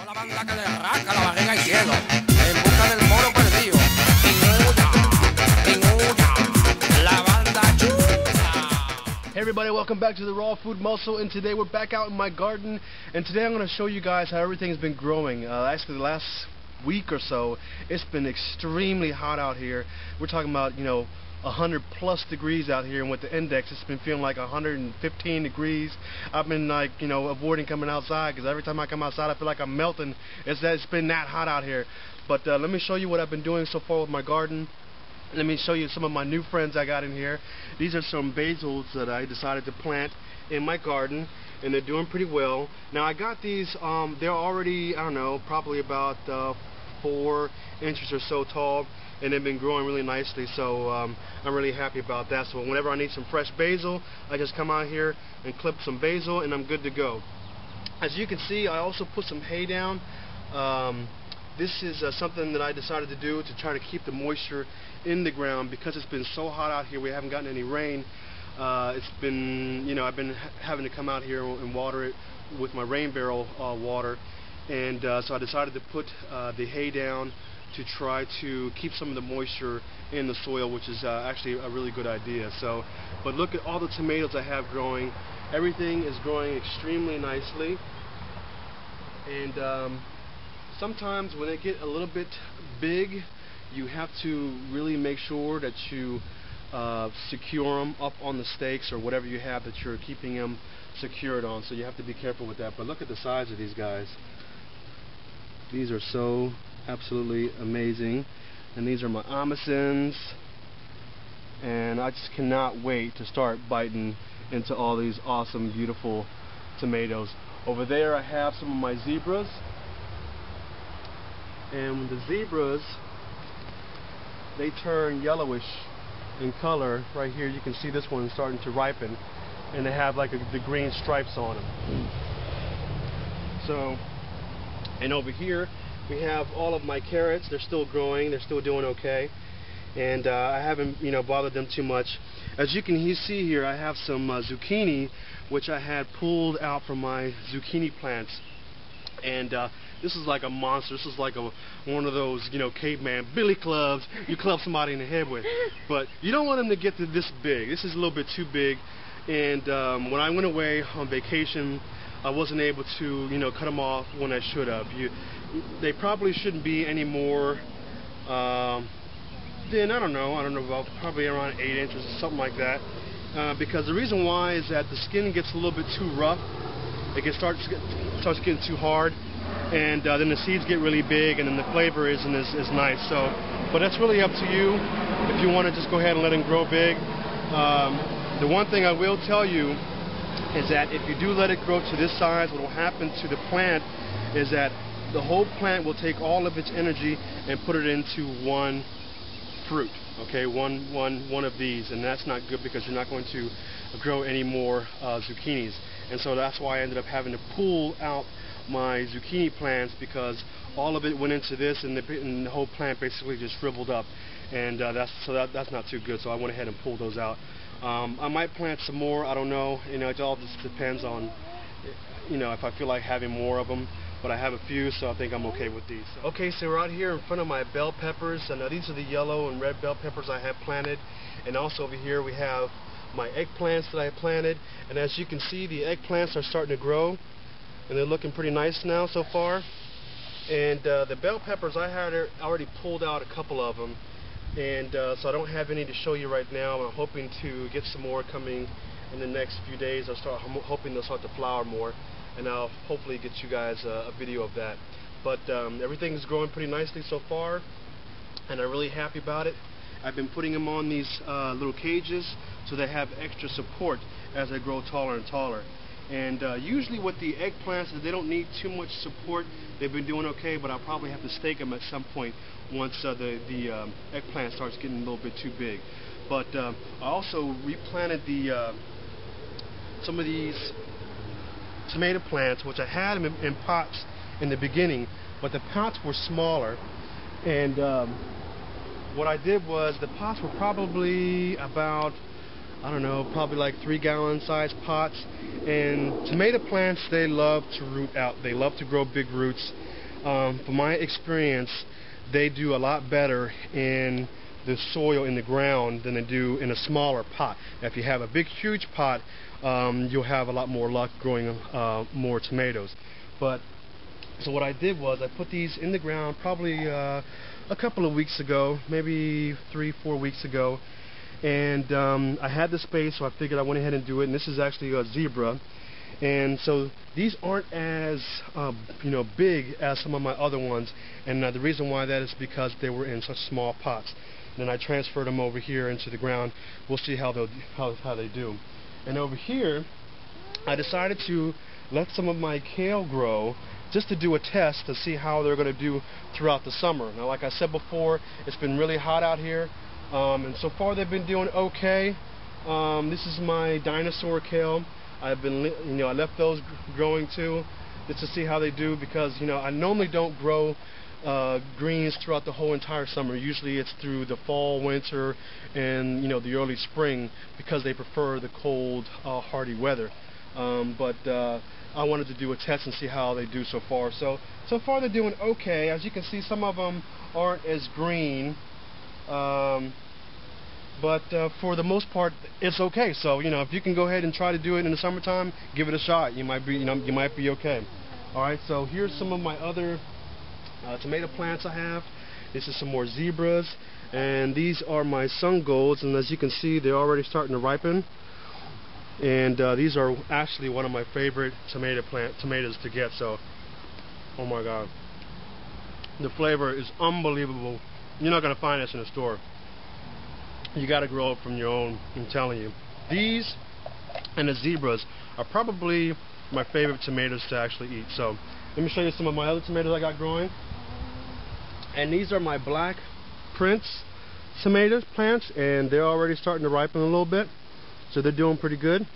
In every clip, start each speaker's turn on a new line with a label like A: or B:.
A: La banda que le arranca la barriga al cielo, en busca del moro perdido. La banda chula.
B: Hey everybody, welcome back to the Raw Food Muscle, and today we're back out in my garden, and today I'm going to show you guys how everything's been growing. Actually, the last week or so, it's been extremely hot out here. We're talking about, 100 plus degrees out here, and with the index it's been feeling like 115 degrees. I've been avoiding coming outside because every time I come outside I feel like I'm melting. It's been that hot out here. But let me show you what I've been doing so far with my garden. Let me show you some of my new friends I got in here. These are some basils that I decided to plant in my garden, and they're doing pretty well. Now I got these, they're already, I don't know, probably about 4 inches or so tall, and they've been growing really nicely, so I'm really happy about that. So whenever I need some fresh basil, I just come out here and clip some basil and I'm good to go. As you can see, I also put some hay down. This is something that I decided to do to try to keep the moisture in the ground because it's been so hot out here. We haven't gotten any rain. It's been, I've been having to come out here and water it with my rain barrel water, and so I decided to put the hay down to try to keep some of the moisture in the soil, which is actually a really good idea. So, but look at all the tomatoes I have growing. Everything is growing extremely nicely, and sometimes when they get a little bit big, you have to really make sure that you secure them up on the stakes or whatever you have that you're keeping them secured on. So you have to be careful with that. But look at the size of these guys. These are so absolutely amazing, and these are my Amazons, and I just cannot wait to start biting into all these awesome, beautiful tomatoes. Over there I have some of my zebras, and the zebras, they turn yellowish in color. Right here you can see this one starting to ripen, and they have like the green stripes on them. So, and over here we have all of my carrots. They're still growing, they're still doing okay, and I haven't bothered them too much. As you can see here, I have some zucchini which I had pulled out from my zucchini plants, and this is like a monster. This is like one of those caveman billy clubs you club somebody in the head with, but you don't want them to get to this big. This is a little bit too big, and when I went away on vacation I wasn't able to cut them off when I should have. They probably shouldn't be any more than, I don't know, about probably around 8 inches or something like that, because the reason why is that the skin gets a little bit too rough. It starts getting too hard, and then the seeds get really big, and then the flavor isn't as nice. So, but that's really up to you if you want to just go ahead and let them grow big. The one thing I will tell you is that if you do let it grow to this size, what will happen to the plant is that the whole plant will take all of its energy and put it into one fruit, okay, one of these, and that's not good because you're not going to grow any more zucchinis. And so that's why I ended up having to pull out my zucchini plants, because all of it went into this, and the whole plant basically just shriveled up, and that's not too good. So I went ahead and pulled those out. I might plant some more. I don't know. It all just depends on if I feel like having more of them. But I have a few, so I think I'm okay with these. Okay, so we're out here in front of my bell peppers, and these are the yellow and red bell peppers I have planted. And also over here we have my eggplants that I planted. And as you can see, the eggplants are starting to grow, and they're looking pretty nice now so far. And the bell peppers, I had already pulled out a couple of them, and so I don't have any to show you right now. I'm hoping to get some more coming in the next few days. I'm hoping they'll start to flower more, and I'll hopefully get you guys a video of that. But everything's growing pretty nicely so far, and I'm really happy about it. I've been putting them on these little cages so they have extra support as they grow taller and taller. And usually with the eggplants, they don't need too much support. They've been doing okay, but I'll probably have to stake them at some point once the eggplant starts getting a little bit too big. But I also replanted some of these tomato plants, which I had them in pots in the beginning, but the pots were smaller, and what I did was the pots were probably about I don't know, probably like 3-gallon size pots. And tomato plants, they love to root out. They love to grow big roots. From my experience, they do a lot better in the soil in the ground than they do in a smaller pot. Now, if you have a big, huge pot, you'll have a lot more luck growing more tomatoes. But so what I did was I put these in the ground probably a couple of weeks ago, maybe 3-4 weeks ago, and I had the space, so I figured I went ahead and do it. And this is actually a zebra, and so these aren't as big as some of my other ones. And the reason why that is because they were in such small pots. And then I transferred them over here into the ground. We'll see how they do. And over here, I decided to let some of my kale grow just to do a test to see how they're going to do throughout the summer. Now, like I said before, it's been really hot out here, and so far they've been doing okay. This is my dinosaur kale. I've been, I left those growing too, just to see how they do, because I normally don't grow greens throughout the whole entire summer. Usually it's through the fall, winter, and the early spring, because they prefer the cold, hardy weather. But I wanted to do a test and see how they do so far. So far they're doing okay. As you can see, some of them aren't as green, but for the most part, it's okay. So if you can go ahead and try to do it in the summertime, give it a shot. You might be okay. All right. So here's some of my other tomato plants I have. This is some more zebras, and these are my sun golds. And as you can see, they're already starting to ripen. And these are actually one of my favorite tomatoes to get. So, oh my God, the flavor is unbelievable. You're not gonna find this in a store. You got to grow it from your own. I'm telling you. These and the zebras are probably my favorite tomatoes to actually eat. So, let me show you some of my other tomatoes I got growing. And these are my Black Prince tomatoes plants, and they're already starting to ripen a little bit. So they're doing pretty good.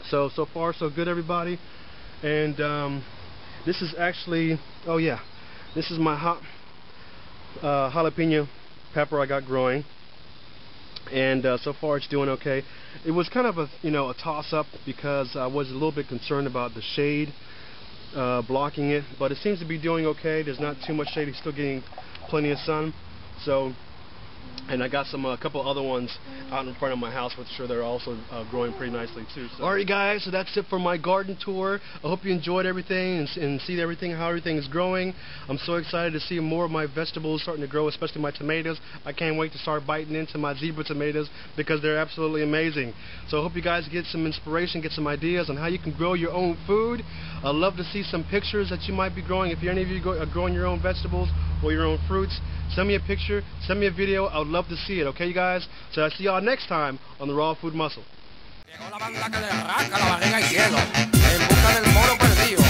B: So far so good, everybody. And this is actually, oh yeah, this is my jalapeno pepper I got growing. And so far it's doing okay. It was kind of a toss-up, because I was a little bit concerned about the shade blocking it, but it seems to be doing okay. There's not too much shade. It's still getting plenty of sun. So. And I got a couple other ones out in front of my house, which sure they're also growing pretty nicely too. So. Alright guys, so that's it for my garden tour. I hope you enjoyed everything and see how everything is growing. I'm so excited to see more of my vegetables starting to grow, especially my tomatoes. I can't wait to start biting into my zebra tomatoes, because they're absolutely amazing. So I hope you guys get some inspiration, get some ideas on how you can grow your own food. I'd love to see some pictures that you might be growing. If any of you are growing your own vegetables or your own fruits, send me a picture, send me a video. I would love to see it, okay, you guys? So I'll see y'all next time on the Raw Food Muscle.
A: Llegó la banda que le arranca la barriga al cielo, en busca del moro perdido.